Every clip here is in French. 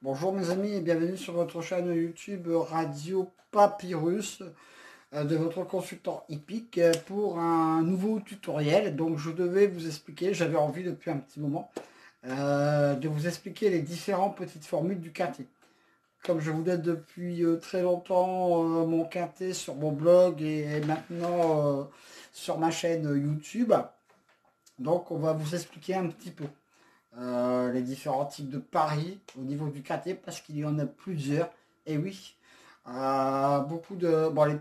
Bonjour mes amis et bienvenue sur votre chaîne YouTube Radio Papyrus de votre consultant hippique pour un nouveau tutoriel. Donc je devais vous expliquer, j'avais envie depuis un petit moment de vous expliquer les différentes petites formules du quintet. Comme je vous donne depuis très longtemps mon quintet sur mon blog et maintenant sur ma chaîne YouTube, donc on va vous expliquer un petit peu les différents types de paris au niveau du KT parce qu'il y en a plusieurs. Et oui, beaucoup de... Bon, les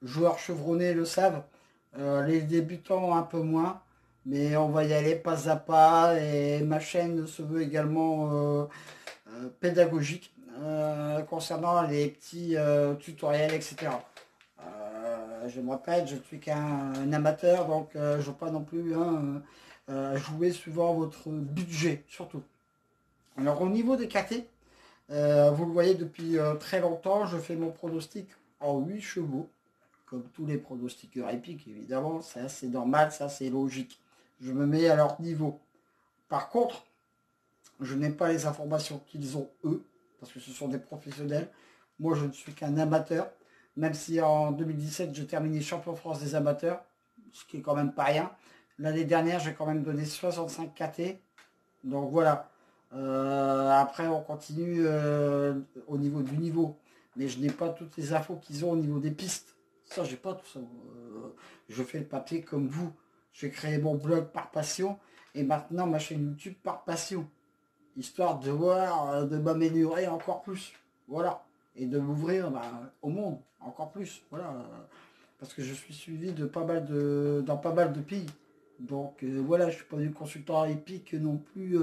joueurs chevronnés le savent, les débutants un peu moins, mais on va y aller pas à pas et ma chaîne se veut également pédagogique concernant les petits tutoriels, etc. Je me répète, je ne suis qu'un amateur, donc je ne veux pas non plus jouer suivant votre budget, surtout. Alors au niveau des KT, vous le voyez depuis très longtemps, je fais mon pronostic en 8 chevaux, comme tous les pronostiqueurs épiques évidemment, ça c'est normal, ça c'est logique. Je me mets à leur niveau. Par contre, je n'ai pas les informations qu'ils ont eux, parce que ce sont des professionnels. Moi je ne suis qu'un amateur, même si en 2017 j'ai terminé champion de France des amateurs, ce qui est quand même pas rien. L'année dernière j'ai quand même donné 65 KT, donc voilà. Après, on continue au niveau du niveau. Mais je n'ai pas toutes les infos qu'ils ont au niveau des pistes. Ça, j'ai pas tout ça. Je fais le papier comme vous. J'ai créé mon blog par passion. Et maintenant, ma chaîne YouTube par passion. Histoire de voir, de m'améliorer encore plus. Voilà. Et de m'ouvrir au monde encore plus. Voilà. Parce que je suis suivi de dans pas mal de pays. Donc voilà, je suis pas du consultant épique non plus.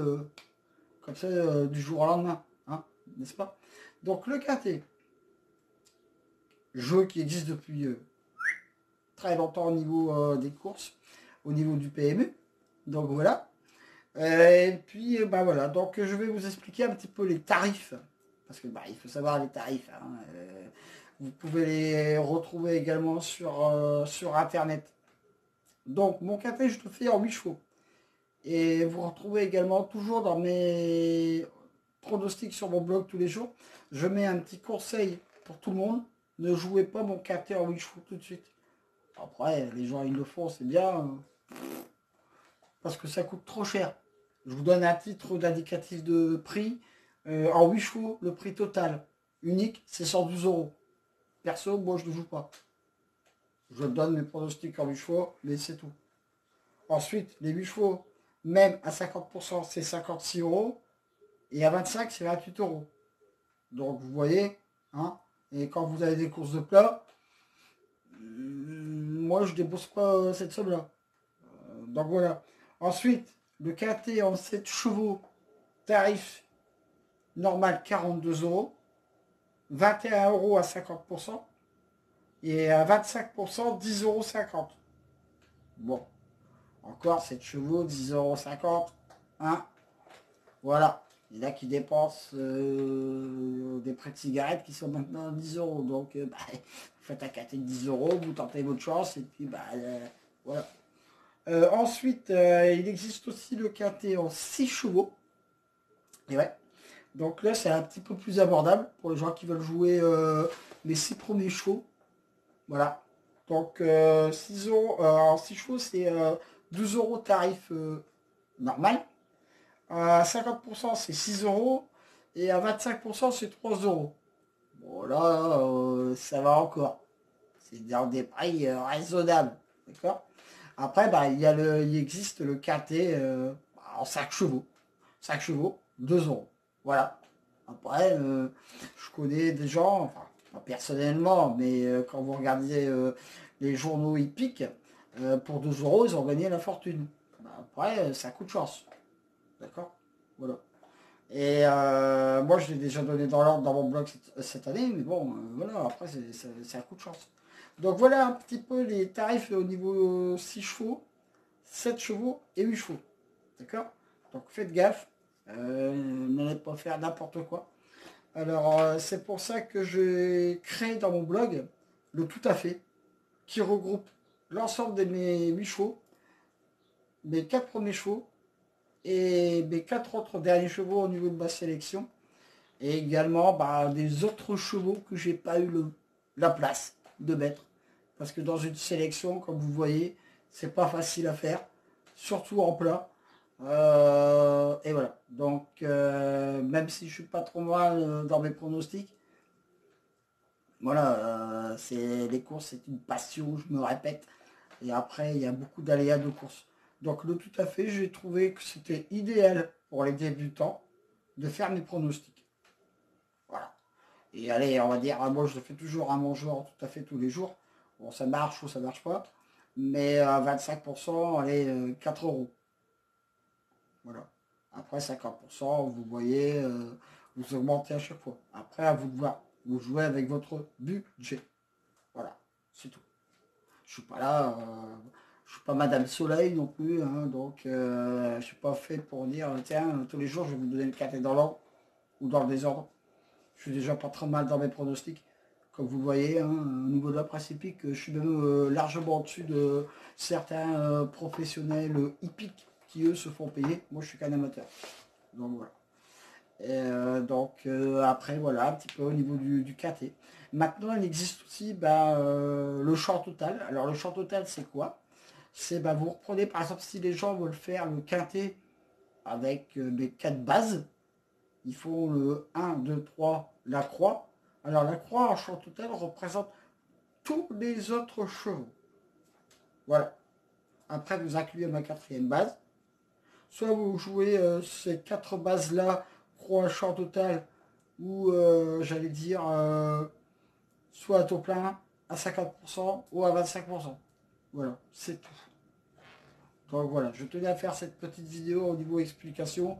Comme ça, du jour au lendemain, hein, n'est-ce pas? Donc le quintet, jeu qui existe depuis très longtemps au niveau des courses, au niveau du PMU. Donc voilà. Et puis bah voilà, donc je vais vous expliquer un petit peu les tarifs. Parce que bah, il faut savoir les tarifs, hein. Vous pouvez les retrouver également sur internet. Donc mon quintet, je le fais en 8 chevaux. Et vous retrouvez également toujours dans mes pronostics sur mon blog tous les jours. Je mets un petit conseil pour tout le monde. Ne jouez pas mon quintet en 8 chevaux tout de suite. Après, les gens ils le font, c'est bien. Parce que ça coûte trop cher. Je vous donne un titre d'indicatif de prix. En 8 chevaux, le prix total unique, c'est 112 euros. Perso, moi je ne joue pas. Je donne mes pronostics en 8 chevaux, mais c'est tout. Ensuite, les 8 chevaux, même à 50%, c'est 56 euros. Et à 25, c'est 28 euros. Donc vous voyez, hein, et quand vous avez des courses de plat, moi je ne débourse pas cette somme-là. Donc voilà. Ensuite, le quintet en 7 chevaux, tarif normal 42 euros, 21 euros à 50%, et à 25%, 10,50 euros. Bon, encore 7 chevaux, 10,50 euros. Hein, voilà. Il y en a qui dépensent des prêts de cigarettes qui sont maintenant à 10 euros. Donc, bah, vous faites un quintet de 10 euros, vous tentez votre chance et puis, bah, voilà. Ensuite, il existe aussi le quintet en 6 chevaux. Et ouais. Donc là, c'est un petit peu plus abordable pour les gens qui veulent jouer les 6 premiers chevaux. Voilà. Donc, 6 euros, en 6 chevaux, c'est 12 euros tarif normal. À 50%, c'est 6 euros. Et à 25%, c'est 3 euros. Bon, là, ça va encore. C'est dans des prix raisonnables. D'accord. Après, bah, il existe le KT en 5 chevaux. 5 chevaux, 2 euros. Voilà. Après, je connais des gens, enfin, pas personnellement, mais quand vous regardez les journaux hippiques, pour 2 euros, ils ont gagné la fortune. Bah, après, ça coûte chance. D'accord. Voilà. Et moi, je l'ai déjà donné dans l'ordre dans mon blog cette année, mais bon, voilà, après, c'est un coup de chance. Donc voilà un petit peu les tarifs au niveau 6 chevaux, 7 chevaux et 8 chevaux. D'accord. Donc faites gaffe, n'allez pas faire n'importe quoi. Alors, c'est pour ça que j'ai créé dans mon blog le tout à fait, qui regroupe l'ensemble de mes 8 chevaux, mes 4 premiers chevaux et mes 4 autres derniers chevaux au niveau de ma sélection. Et également des autres chevaux que j'ai pas eu la place de mettre. Parce que dans une sélection, comme vous voyez, c'est pas facile à faire, surtout en plat. Et voilà. Donc, même si je suis pas trop mal dans mes pronostics, voilà, les courses, c'est une passion, je me répète. Et après, il y a beaucoup d'aléas de course. Donc, le tout à fait, j'ai trouvé que c'était idéal pour les débutants de faire mes pronostics. Voilà. Et allez, on va dire, moi je le fais toujours à mon joueur tout à fait tous les jours. Bon, ça marche ou ça marche pas. Mais à 25%, allez, 4 euros. Voilà. Après 50%, vous voyez, vous augmentez à chaque fois. Après, à vous de voir. Vous jouez avec votre budget. Voilà, c'est tout. Je suis pas là, je suis pas Madame Soleil non plus, hein, donc je suis pas fait pour dire, tiens, tous les jours je vais vous donner le quartier dans l'ordre ou dans le désordre. Je suis déjà pas très mal dans mes pronostics. Comme vous voyez, hein, au niveau de la presse hippique, je suis même largement au-dessus de certains professionnels hippiques qui, eux, se font payer. Moi, je suis qu'un amateur. Donc, voilà. Après, voilà, un petit peu au niveau du KT. Maintenant, il existe aussi le champ total. Alors, le champ total, c'est quoi? C'est, vous reprenez, par exemple, si les gens veulent faire le quintet avec les 4 bases, ils font le 1, 2, 3, la croix. Alors la croix en champ total représente tous les autres chevaux. Voilà. Après, vous incluez ma quatrième base. Soit vous jouez ces 4 bases-là, croix champ total, ou j'allais dire, soit à taux plein, à 50% ou à 25%. Voilà, c'est tout. Donc voilà, je tenais à faire cette petite vidéo au niveau explication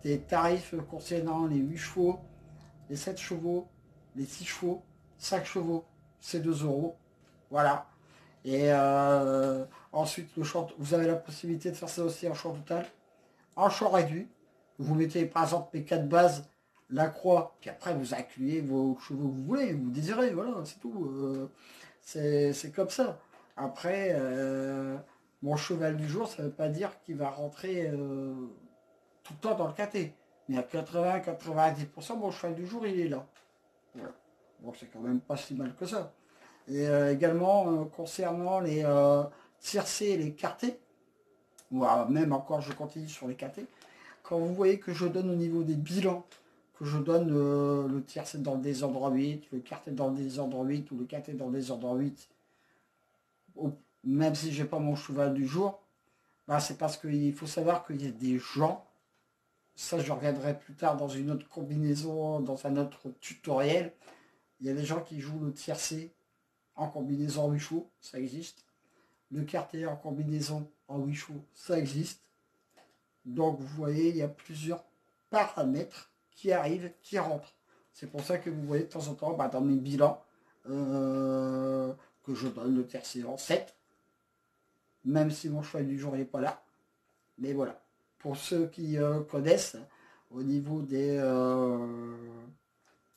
des tarifs concernant les 8 chevaux, les 7 chevaux, les 6 chevaux, 5 chevaux, c'est 2 euros. Voilà. Et ensuite, le champ, vous avez la possibilité de faire ça aussi en champ total, en champ réduit. Vous mettez par exemple les 4 bases, la croix, puis après vous incluez vos chevaux que vous voulez, vous désirez, voilà, c'est tout. C'est comme ça. Après, mon cheval du jour, ça ne veut pas dire qu'il va rentrer tout le temps dans le KT. Mais à 80-90%, mon cheval du jour, il est là. Voilà. Bon, c'est quand même pas si mal que ça. Et également, concernant les tiercés et les quartés, ou même encore, je continue sur les quartés, quand vous voyez que je donne au niveau des bilans, que je donne le tiercé dans le désordre 8, le quartet dans le désordre 8 ou le quartet dans le désordre 8, même si j'ai pas mon cheval du jour, c'est parce qu'il faut savoir qu'il y a des gens, ça je reviendrai plus tard dans une autre combinaison, dans un autre tutoriel, il y a des gens qui jouent le tiercé en combinaison 8 chevaux, ça existe. Le quartier en combinaison en 8 chevaux, ça existe. Donc vous voyez, il y a plusieurs paramètres qui arrivent, qui rentrent. C'est pour ça que vous voyez de temps en temps dans mes bilans que je donne le tiercé en 7, même si mon cheval du jour n'est pas là. Mais voilà, pour ceux qui connaissent, au niveau des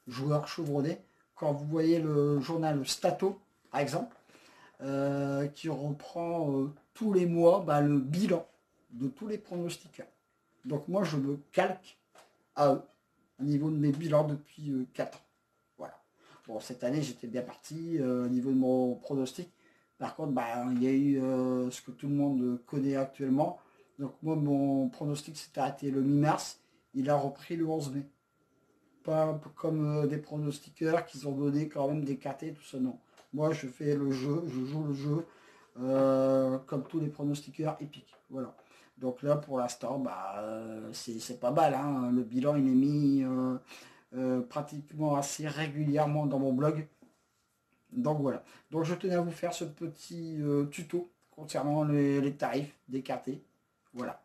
joueurs chevronnés, quand vous voyez le journal Stato, par exemple, qui reprend tous les mois le bilan de tous les pronostiqueurs. Donc moi, je me calque à eux, au niveau de mes bilans depuis 4 ans. Voilà. Bon, cette année, j'étais bien parti au niveau de mon pronostic. Par contre, il y a eu ce que tout le monde connaît actuellement. Donc moi, mon pronostic s'est arrêté le mi-mars. Il a repris le 11 mai. Pas un peu comme des pronostiqueurs qui ont donné quand même des KT, tout ça, non. Moi, je fais le jeu, je joue le jeu comme tous les pronostiqueurs épiques. Voilà. Donc là, pour l'instant, c'est pas mal. Hein. Le bilan, il est mis pratiquement assez régulièrement dans mon blog. Donc voilà. Donc je tenais à vous faire ce petit tuto concernant les tarifs des KT. Voilà.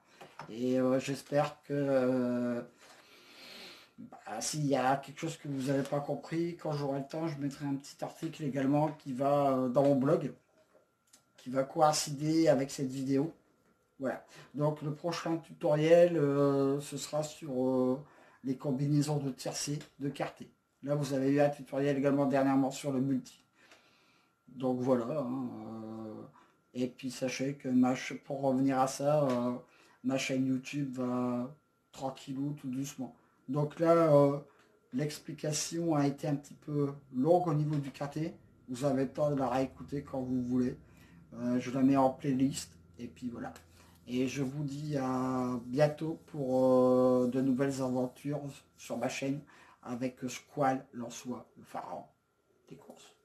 Et j'espère que s'il y a quelque chose que vous n'avez pas compris, quand j'aurai le temps, je mettrai un petit article également qui va dans mon blog, qui va coïncider avec cette vidéo. Voilà. Donc le prochain tutoriel, ce sera sur les combinaisons de tiercé, de quarté. Là, vous avez eu un tutoriel également dernièrement sur le multi. Donc voilà. Hein, et puis sachez que pour revenir à ça, ma chaîne YouTube va tranquillou, tout doucement. Donc là, l'explication a été un petit peu longue au niveau du KT. Vous avez le temps de la réécouter quand vous voulez. Je la mets en playlist. Et puis voilà. Et je vous dis à bientôt pour de nouvelles aventures sur ma chaîne avec Squall, Lançois, le pharaon des courses.